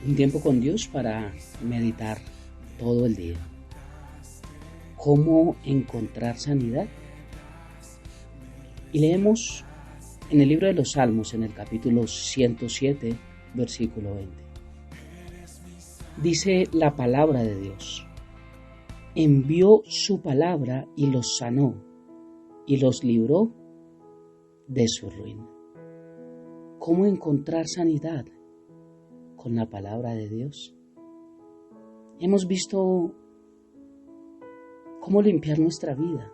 Un tiempo con Dios para meditar todo el día. ¿Cómo encontrar sanidad? Y leemos en el libro de los Salmos, en el capítulo 107, versículo 20. Dice la palabra de Dios: envió su palabra y los sanó y los libró de su ruina. ¿Cómo encontrar sanidad? Con la palabra de Dios. Hemos visto cómo limpiar nuestra vida.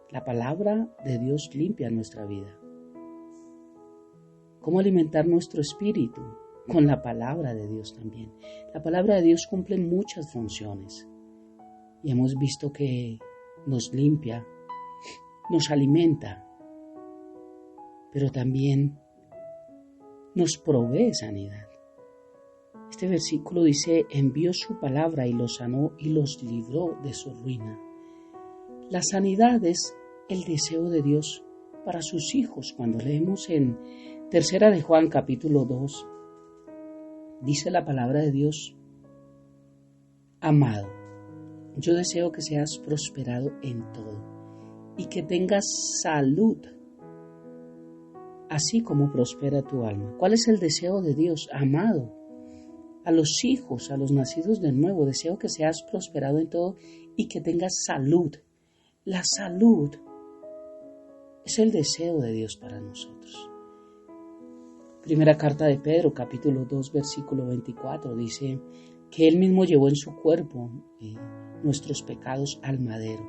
La palabra de Dios limpia nuestra vida. Cómo alimentar nuestro espíritu con la palabra de Dios también. La palabra de Dios cumple muchas funciones y hemos visto que nos limpia, nos alimenta, pero también nos provee sanidad. Este versículo dice: envió su palabra y los sanó y los libró de su ruina. La sanidad es el deseo de Dios para sus hijos. Cuando leemos en Tercera de Juan capítulo 2, dice la palabra de Dios: amado, yo deseo que seas prosperado en todo y que tengas salud, así como prospera tu alma. ¿Cuál es el deseo de Dios? Amado, a los hijos, a los nacidos de nuevo, deseo que seas prosperado en todo y que tengas salud. La salud es el deseo de Dios para nosotros. Primera carta de Pedro, capítulo 2, versículo 24, dice que Él mismo llevó en su cuerpo nuestros pecados al madero,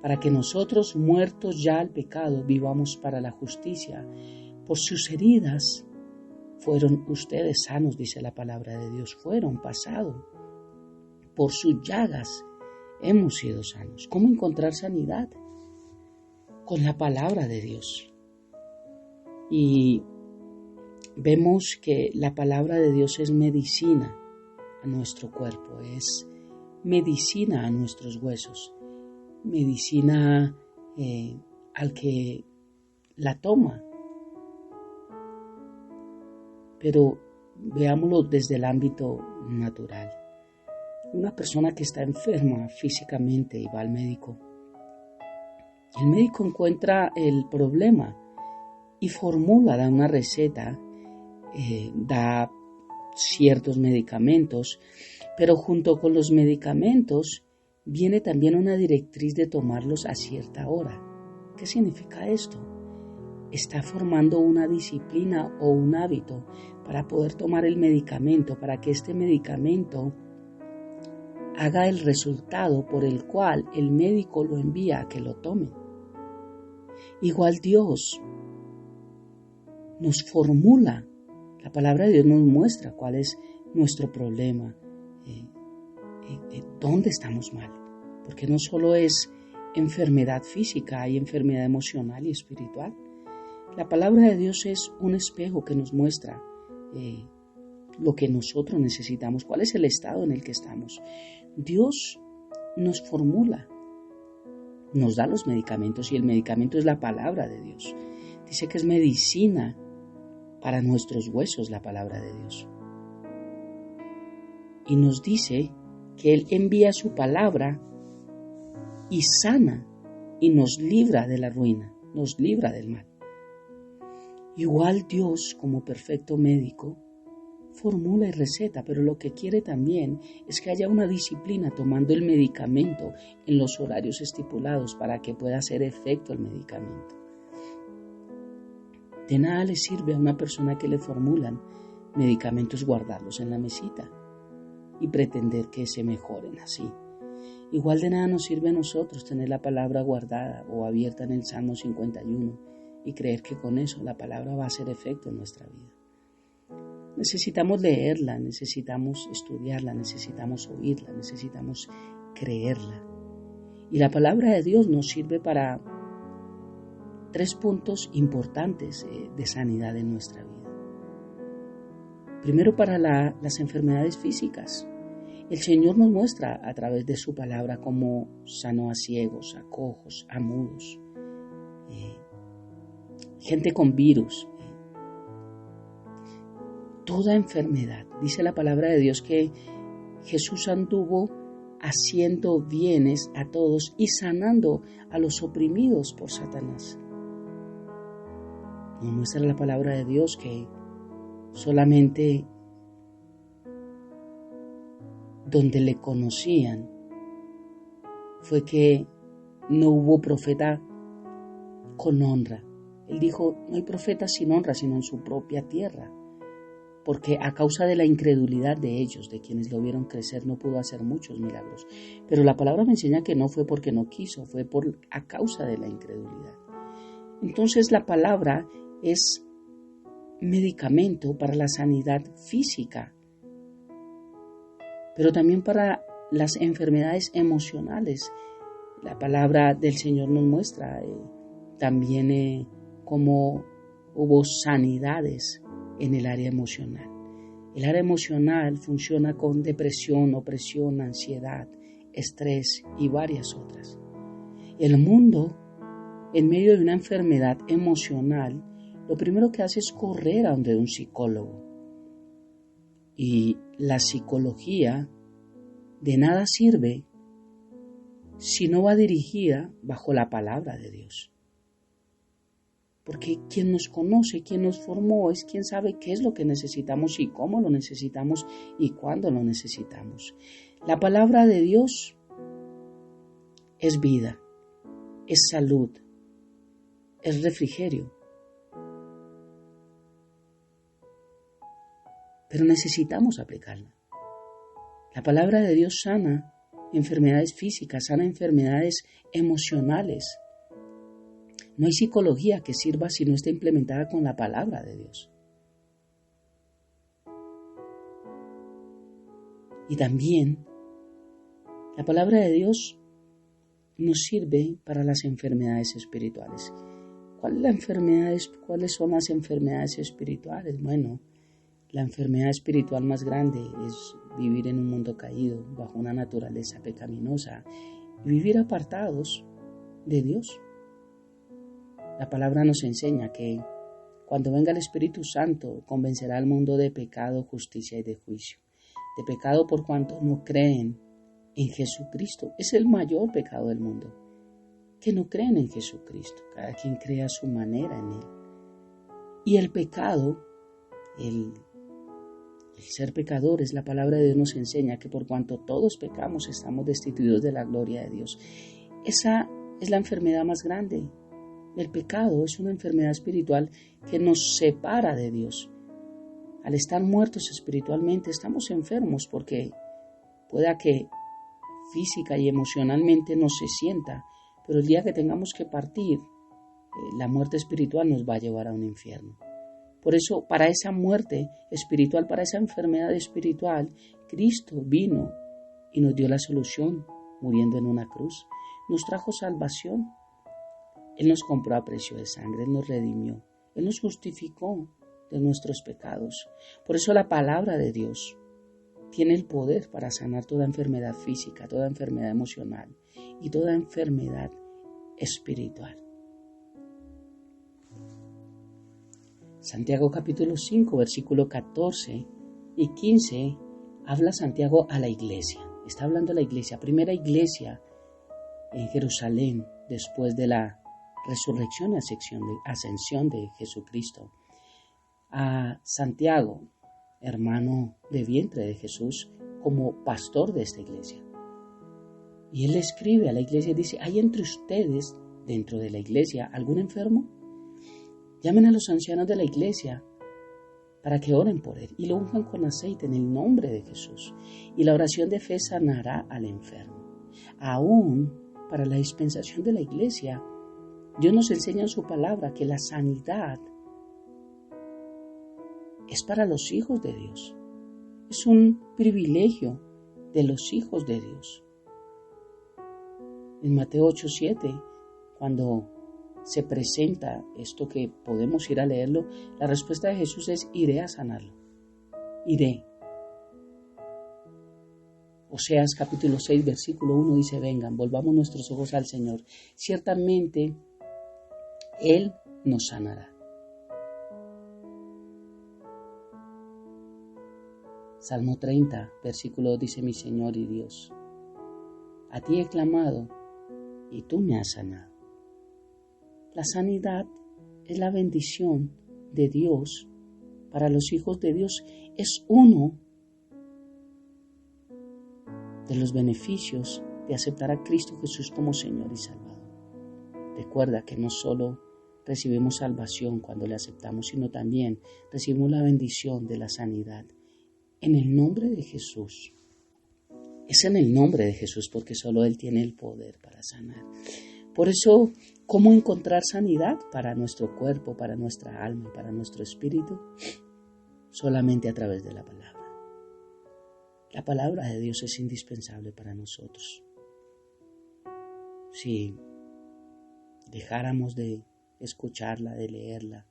para que nosotros, muertos ya al pecado, vivamos para la justicia. Por sus heridas fueron ustedes sanos, dice la palabra de Dios, fueron pasado. Por sus llagas hemos sido sanos. ¿Cómo encontrar sanidad? Con la palabra de Dios. Y vemos que la palabra de Dios es medicina a nuestro cuerpo, es medicina a nuestros huesos, medicina al que la toma. Pero veámoslo desde el ámbito natural. Una persona que está enferma físicamente y va al médico, el médico encuentra el problema y da una receta, da ciertos medicamentos, pero junto con los medicamentos viene también una directriz de tomarlos a cierta hora. ¿Qué significa esto? Está formando una disciplina o un hábito para poder tomar el medicamento, para que este medicamento haga el resultado por el cual el médico lo envía a que lo tome. Igual Dios nos formula, la palabra de Dios nos muestra cuál es nuestro problema, dónde estamos mal, porque no solo es enfermedad física, hay enfermedad emocional y espiritual. La palabra de Dios es un espejo que nos muestra lo que nosotros necesitamos, cuál es el estado en el que estamos. Dios nos formula, nos da los medicamentos y el medicamento es la palabra de Dios. Dice que es medicina para nuestros huesos la palabra de Dios. Y nos dice que Él envía su palabra y sana y nos libra de la ruina, nos libra del mal. Igual Dios, como perfecto médico, formula y receta, pero lo que quiere también es que haya una disciplina tomando el medicamento en los horarios estipulados para que pueda hacer efecto el medicamento. De nada le sirve a una persona que le formulan medicamentos guardarlos en la mesita y pretender que se mejoren así. Igual de nada nos sirve a nosotros tener la palabra guardada o abierta en el Salmo 51 y creer que con eso la palabra va a hacer efecto en nuestra vida. Necesitamos leerla, necesitamos estudiarla, necesitamos oírla, necesitamos creerla. Y la palabra de Dios nos sirve para 3 puntos importantes de sanidad en nuestra vida. Primero, para las enfermedades físicas. El Señor nos muestra a través de su palabra cómo sanó a ciegos, a cojos, a mudos, gente con virus. toda enfermedad. Dice la palabra de Dios que Jesús anduvo haciendo bienes a todos y sanando a los oprimidos por Satanás. Nos muestra la palabra de Dios que solamente donde le conocían fue que no hubo profeta con honra. Él dijo, no hay profeta sin honra, sino en su propia tierra, porque a causa de la incredulidad de ellos, de quienes lo vieron crecer, no pudo hacer muchos milagros. Pero la palabra me enseña que no fue porque no quiso, fue a causa de la incredulidad. Entonces la palabra es medicamento para la sanidad física, pero también para las enfermedades emocionales. La palabra del Señor nos muestra también cómo hubo sanidades en el área emocional. El área emocional funciona con depresión, opresión, ansiedad, estrés y varias otras. El mundo, en medio de una enfermedad emocional, lo primero que hace es correr a donde un psicólogo. Y la psicología de nada sirve si no va dirigida bajo la palabra de Dios. Porque quien nos conoce, quien nos formó, es quien sabe qué es lo que necesitamos y cómo lo necesitamos y cuándo lo necesitamos. La palabra de Dios es vida, es salud, es refrigerio. Pero necesitamos aplicarla. La palabra de Dios sana enfermedades físicas, sana enfermedades emocionales. No hay psicología que sirva si no está implementada con la palabra de Dios. Y también la palabra de Dios nos sirve para las enfermedades espirituales. ¿Cuáles son las enfermedades espirituales? Bueno, la enfermedad espiritual más grande es vivir en un mundo caído, bajo una naturaleza pecaminosa, y vivir apartados de Dios. La palabra nos enseña que cuando venga el Espíritu Santo convencerá al mundo de pecado, justicia y de juicio. De pecado por cuanto no creen en Jesucristo. Es el mayor pecado del mundo, que no creen en Jesucristo. Cada quien cree a su manera en Él. Y el pecado, el ser pecadores, la palabra de Dios nos enseña que por cuanto todos pecamos estamos destituidos de la gloria de Dios. Esa es la enfermedad más grande. El pecado es una enfermedad espiritual que nos separa de Dios. Al estar muertos espiritualmente estamos enfermos porque pueda que física y emocionalmente no se sienta, pero el día que tengamos que partir, la muerte espiritual nos va a llevar a un infierno. Por eso, para esa muerte espiritual, para esa enfermedad espiritual, Cristo vino y nos dio la solución, muriendo en una cruz. Nos trajo salvación. Él nos compró a precio de sangre, Él nos redimió, Él nos justificó de nuestros pecados. Por eso la palabra de Dios tiene el poder para sanar toda enfermedad física, toda enfermedad emocional y toda enfermedad espiritual. Santiago capítulo 5, versículo 14 y 15, habla Santiago a la iglesia. Está hablando a la iglesia, primera iglesia en Jerusalén después de la resurrección y ascensión de Jesucristo. A Santiago, hermano de vientre de Jesús, como pastor de esta iglesia. Y él escribe a la iglesia y dice, ¿hay entre ustedes, dentro de la iglesia, algún enfermo? Llamen a los ancianos de la iglesia para que oren por él y lo unjan con aceite en el nombre de Jesús. Y la oración de fe sanará al enfermo. Aún para la dispensación de la iglesia, Dios nos enseña en su palabra que la sanidad es para los hijos de Dios. Es un privilegio de los hijos de Dios. En Mateo 8:7, cuando se presenta esto que podemos ir a leerlo, la respuesta de Jesús es: iré a sanarlo. Iré. Oseas capítulo 6, versículo 1 dice: vengan, volvamos nuestros ojos al Señor. Ciertamente, Él nos sanará. Salmo 30, versículo 2 dice: mi Señor y Dios, a ti he clamado y tú me has sanado. La sanidad es la bendición de Dios para los hijos de Dios. Es uno de los beneficios de aceptar a Cristo Jesús como Señor y Salvador. Recuerda que no solo recibimos salvación cuando le aceptamos, sino también recibimos la bendición de la sanidad. En el nombre de Jesús. Es en el nombre de Jesús, porque solo Él tiene el poder para sanar. Por eso, ¿cómo encontrar sanidad para nuestro cuerpo, para nuestra alma, para nuestro espíritu? Solamente a través de la palabra. La palabra de Dios es indispensable para nosotros. Si dejáramos de escucharla, de leerla,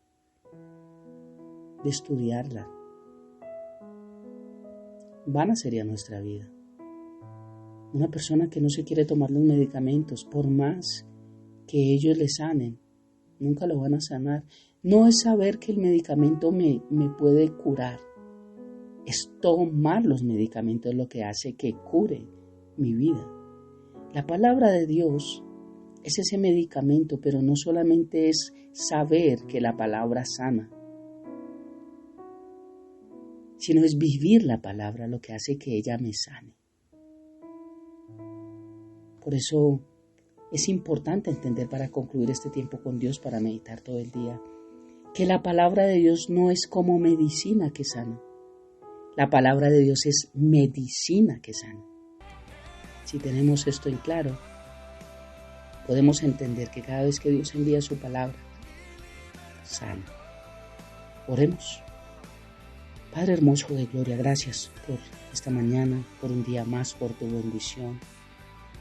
de estudiarla, vana sería nuestra vida. Una persona que no se quiere tomar los medicamentos, por más que ellos le sanen, nunca lo van a sanar. No es saber que el medicamento me puede curar, es tomar los medicamentos lo que hace que cure mi vida. La palabra de Dios es ese medicamento, pero no solamente es saber que la palabra sana, sino es vivir la palabra lo que hace que ella me sane. Por eso es importante entender, para concluir este tiempo con Dios, para meditar todo el día, que la palabra de Dios no es como medicina que sana. La palabra de Dios es medicina que sana. Si tenemos esto en claro, podemos entender que cada vez que Dios envía su palabra, sana. Oremos. Padre hermoso de gloria, gracias por esta mañana, por un día más, por tu bendición,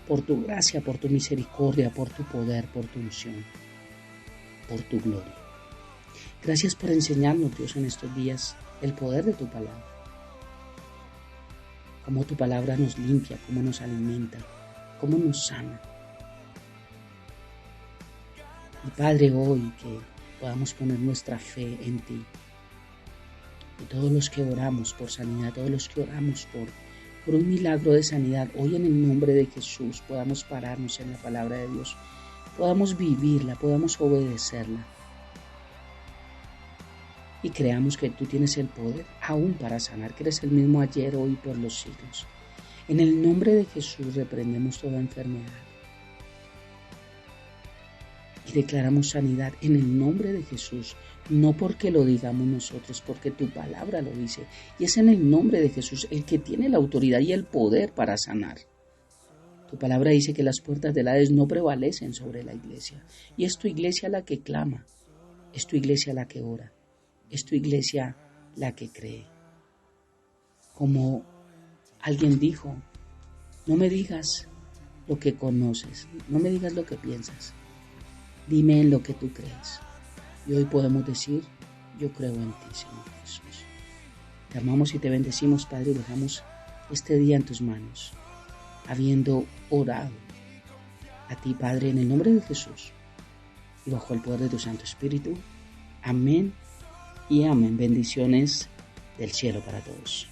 por tu gracia, por tu misericordia, por tu poder, por tu unción, por tu gloria. Gracias por enseñarnos, Dios, en estos días el poder de tu palabra. Cómo tu palabra nos limpia, cómo nos alimenta, cómo nos sana. Y Padre, hoy que podamos poner nuestra fe en ti. Y todos los que oramos por sanidad, todos los que oramos por un milagro de sanidad, hoy en el nombre de Jesús podamos pararnos en la palabra de Dios, podamos vivirla, podamos obedecerla. Y creamos que tú tienes el poder aún para sanar, que eres el mismo ayer, hoy y por los siglos. En el nombre de Jesús reprendemos toda enfermedad. Y declaramos sanidad en el nombre de Jesús, no porque lo digamos nosotros, porque tu palabra lo dice. Y es en el nombre de Jesús el que tiene la autoridad y el poder para sanar. Tu palabra dice que las puertas del Hades no prevalecen sobre la iglesia. Y es tu iglesia la que clama, es tu iglesia la que ora, es tu iglesia la que cree. Como alguien dijo, no me digas lo que conoces, no me digas lo que piensas. Dime en lo que tú crees. Y hoy podemos decir, yo creo en ti, Señor Jesús. Te amamos y te bendecimos, Padre, y dejamos este día en tus manos, habiendo orado a ti, Padre, en el nombre de Jesús y bajo el poder de tu Santo Espíritu. Amén y amén. Bendiciones del cielo para todos.